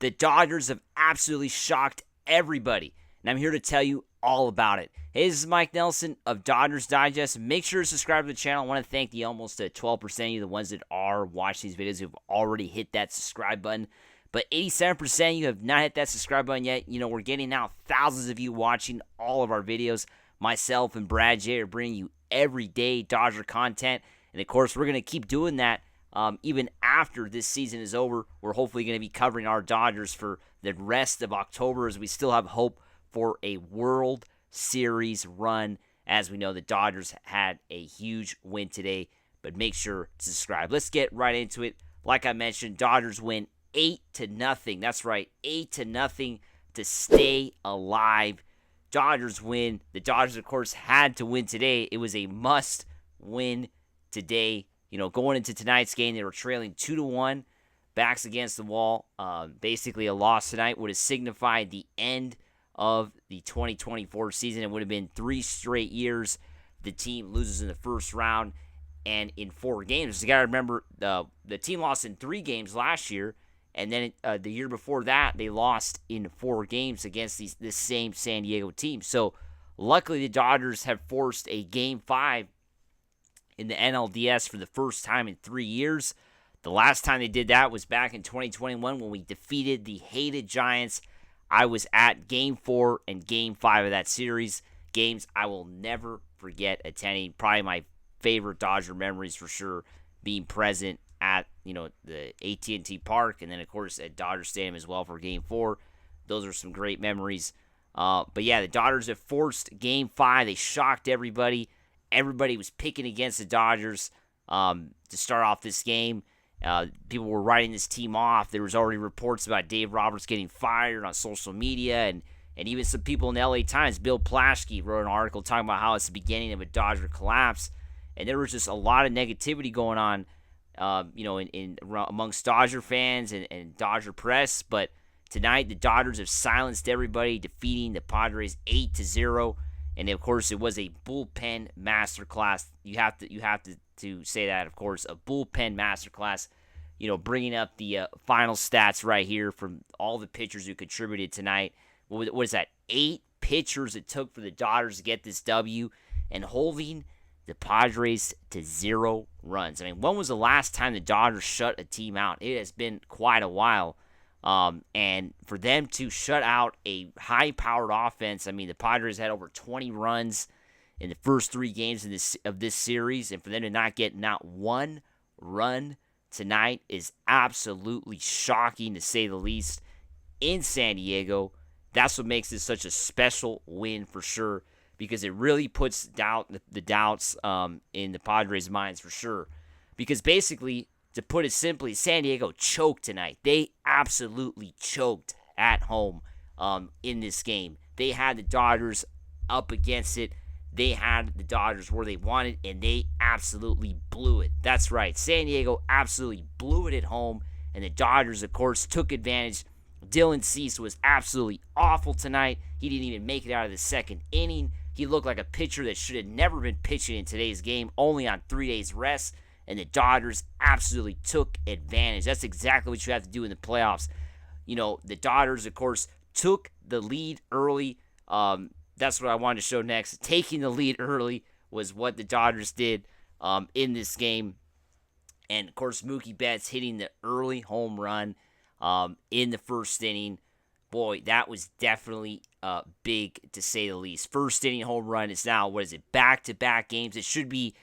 The Dodgers have absolutely shocked everybody, and I'm here to tell you all about it. Hey, this is Mike Nelson of Dodgers Digest. Make sure to subscribe to the channel. I want to thank the almost 12% of you, the ones that are watching these videos, who've already hit that subscribe button. But 87% of you have not hit that subscribe button yet. You know, we're getting now thousands of you watching all of our videos. Myself and Brad J are bringing you everyday Dodger content. And, of course, we're going to keep doing that even after this season is over. We're hopefully going to be covering our Dodgers for the rest of October, as we still have hope for a World Series run. As we know, the Dodgers had a huge win today, but make sure to subscribe. Let's get right into it. Like I mentioned, Dodgers win 8-0. That's right, 8-0 to stay alive. Dodgers win. The Dodgers, of course, had to win today. It was a must-win today. You know, going into tonight's game, they were trailing 2-1, backs against the wall. Basically, a loss tonight would have signified the end of the 2024 season. It would have been 3 straight years the team loses in the first round and in 4 games. You got to remember, the team lost in 3 games last year, and then the year before that, they lost in 4 games against this same San Diego team. So, luckily, the Dodgers have forced a Game 5 in the NLDS for the first time in 3 years. The last time they did that was back in 2021 when we defeated the hated Giants. I was at Game 4 and Game 5 of that series. Games I will never forget attending. Probably my favorite Dodger memories for sure, being present at, the AT&T Park, and then, of course, at Dodger Stadium as well for Game 4. Those are some great memories. But, yeah, the Dodgers have forced Game 5. They shocked everybody. Everybody was picking against the Dodgers to start off this game. People were writing this team off. There was already reports about Dave Roberts getting fired on social media, and even some people in the LA Times, Bill Plaschke, wrote an article talking about how it's the beginning of a Dodger collapse. And there was just a lot of negativity going on, amongst Dodger fans and Dodger press. But tonight, the Dodgers have silenced everybody, defeating the Padres 8-0. And of course, it was a bullpen masterclass. You have to say that, of course, a bullpen masterclass. Bringing up the final stats right here from all the pitchers who contributed tonight. What is that? 8 pitchers it took for the Dodgers to get this W, and holding the Padres to 0 runs. I mean, when was the last time the Dodgers shut a team out? It has been quite a while. And for them to shut out a high-powered offense, I mean, the Padres had over 20 runs in the first 3 games of this series, and for them to not get not 1 run tonight is absolutely shocking, to say the least, in San Diego. That's what makes this such a special win for sure, because it really puts the doubts in the Padres' minds for sure. Because basically, to put it simply, San Diego choked tonight. They absolutely choked at home in this game. They had the Dodgers up against it. They had the Dodgers where they wanted, and they absolutely blew it. That's right. San Diego absolutely blew it at home, and the Dodgers, of course, took advantage. Dylan Cease was absolutely awful tonight. He didn't even make it out of the second inning. He looked like a pitcher that should have never been pitching in today's game, only on 3 days rest. And the Dodgers absolutely took advantage. That's exactly what you have to do in the playoffs. The Dodgers, of course, took the lead early. That's what I wanted to show next. Taking the lead early was what the Dodgers did in this game. And, of course, Mookie Betts hitting the early home run in the first inning. Boy, that was definitely big, to say the least. First inning home run is now, back-to-back games. It should be...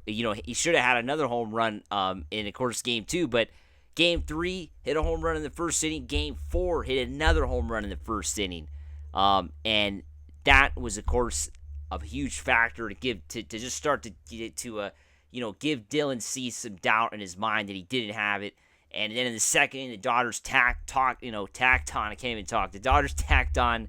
he should have had another home run in, of course, Game 2. But Game 3, hit a home run in the first inning. Game 4, hit another home run in the first inning. And that was, of course, a huge factor to just start to give Dylan Cease some doubt in his mind that he didn't have it. And then in the second inning, the Dodgers tacked on. I can't even talk. The Dodgers tacked on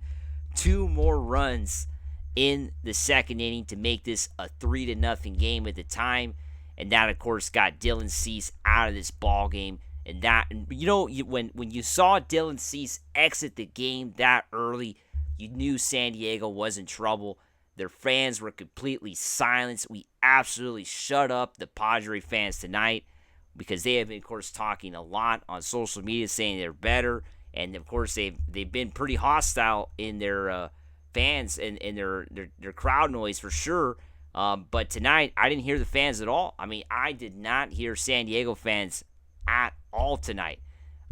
2 more runs in the second inning to make this a 3-0 game at the time. And that, of course, got Dylan Cease out of this ball game. And when you saw Dylan Cease exit the game that early, you knew San Diego was in trouble. Their fans were completely silenced. We absolutely shut up the Padre fans tonight, because they have been, of course, talking a lot on social media, saying they're better and of course they've been pretty hostile in their fans and their crowd noise for sure. But tonight I didn't hear the fans at all. I mean, I did not hear San Diego fans at all tonight.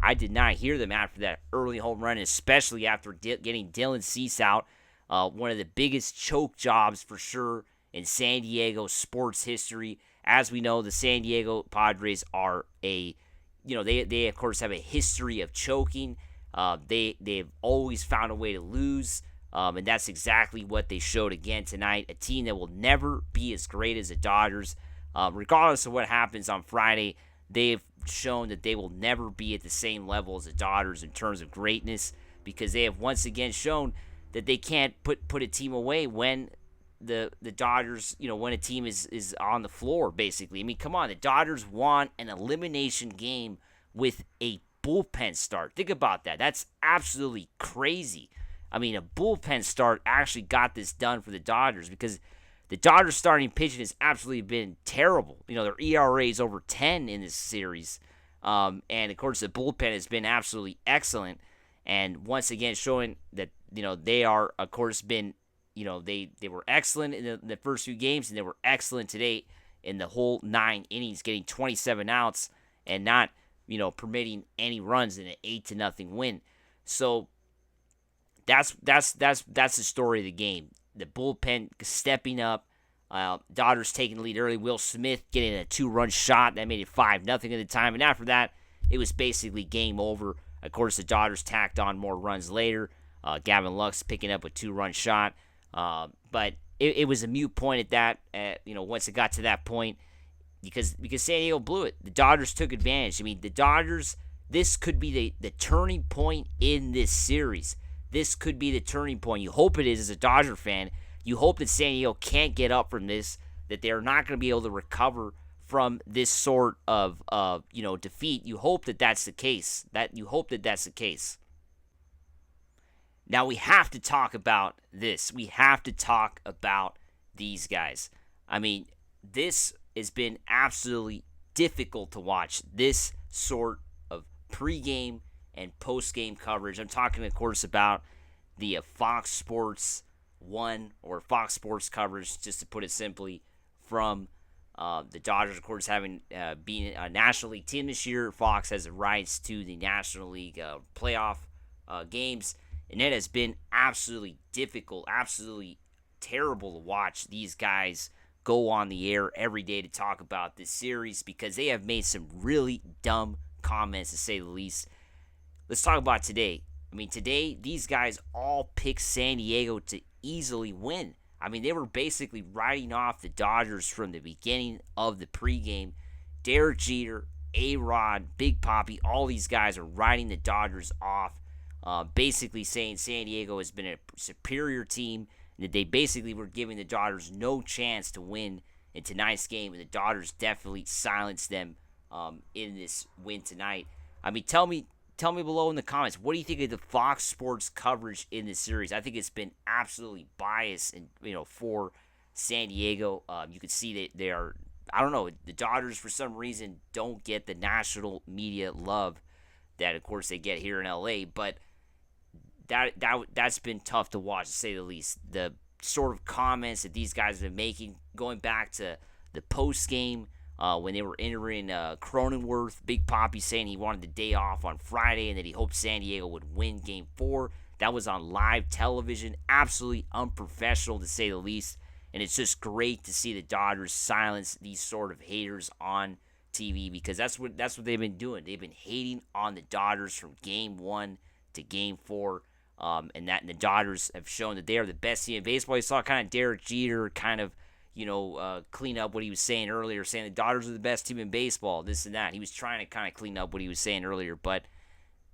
I did not hear them after that early home run, especially after getting Dylan Cease out. One of the biggest choke jobs for sure in San Diego sports history. As we know, the San Diego Padres are they of course have a history of choking. They've always found a way to lose, and that's exactly what they showed again tonight. A team that will never be as great as the Dodgers, regardless of what happens on Friday. They've shown that they will never be at the same level as the Dodgers in terms of greatness, because they have once again shown that they can't put a team away when the Dodgers, when a team is on the floor, basically. I mean, come on, the Dodgers won an elimination game with a bullpen start. Think about that. That's absolutely crazy. I mean, a bullpen start actually got this done for the Dodgers, because the Dodgers starting pitching has absolutely been terrible. Their ERA is over 10 in this series. And, of course, the bullpen has been absolutely excellent. And once again, showing that, they are, of course, been, they were excellent in the first few games, and they were excellent today in the whole 9 innings, getting 27 outs and not, permitting any runs in an 8-0 win. So that's the story of the game. The bullpen stepping up. Dodgers taking the lead early. Will Smith getting a 2-run shot that made it 5-0 at the time. And after that, it was basically game over. Of course, the Dodgers tacked on more runs later. Gavin Lux picking up a 2-run shot. But it was a moot point at that. Once it got to that point, because San Diego blew it. The Dodgers took advantage. I mean, the Dodgers. This could be the turning point in this series. This could be the turning point. You hope it is as a Dodger fan. You hope that San Diego can't get up from this, that they're not going to be able to recover from this sort of defeat. You hope that that's the case. Now we have to talk about this. We have to talk about these guys. I mean, this has been absolutely difficult to watch, this sort of pregame and post-game coverage. I'm talking, of course, about the Fox Sports 1 or Fox Sports coverage, just to put it simply, from the Dodgers, of course, having been a National League team this year. Fox has the rights to the National League playoff games, and it has been absolutely difficult, absolutely terrible to watch these guys go on the air every day to talk about this series, because they have made some really dumb comments, to say the least. Let's talk about today. I mean, today, these guys all picked San Diego to easily win. I mean, they were basically writing off the Dodgers from the beginning of the pregame. Derek Jeter, A-Rod, Big Papi, all these guys are writing the Dodgers off, basically saying San Diego has been a superior team, and that they basically were giving the Dodgers no chance to win in tonight's game, and the Dodgers definitely silenced them in this win tonight. I mean, tell me below in the comments, what do you think of the Fox Sports coverage in this series? I think it's been absolutely biased, and for San Diego. You can see that they are. I don't know. The Dodgers, for some reason, don't get the national media love that, of course, they get here in LA. But that's been tough to watch, to say the least. The sort of comments that these guys have been making, going back to the post game. When they were entering Cronenworth, Big Papi saying he wanted the day off on Friday and that he hoped San Diego would win Game 4. That was on live television. Absolutely unprofessional, to say the least. And it's just great to see the Dodgers silence these sort of haters on TV, because that's what they've been doing. They've been hating on the Dodgers from Game 1 to Game 4. And the Dodgers have shown that they are the best team in baseball. You saw kind of Derek Jeter kind of clean up what he was saying earlier, saying the Dodgers are the best team in baseball, this and that. He was trying to kind of clean up what he was saying earlier, but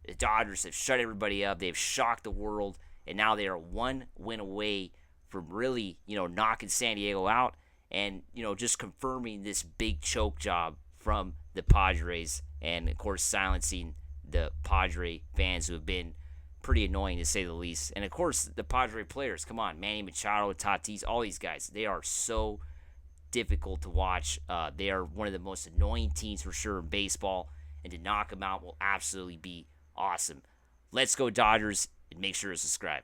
the Dodgers have shut everybody up. They've shocked the world, and now they are one win away from really, knocking San Diego out and, just confirming this big choke job from the Padres, and, of course, silencing the Padre fans who have been pretty annoying, to say the least. And of course, the Padre players, come on, Manny Machado, Tatis, all these guys, they are so difficult to watch. They are one of the most annoying teams for sure in baseball, and to knock them out will absolutely be awesome. Let's go Dodgers, and make sure to subscribe.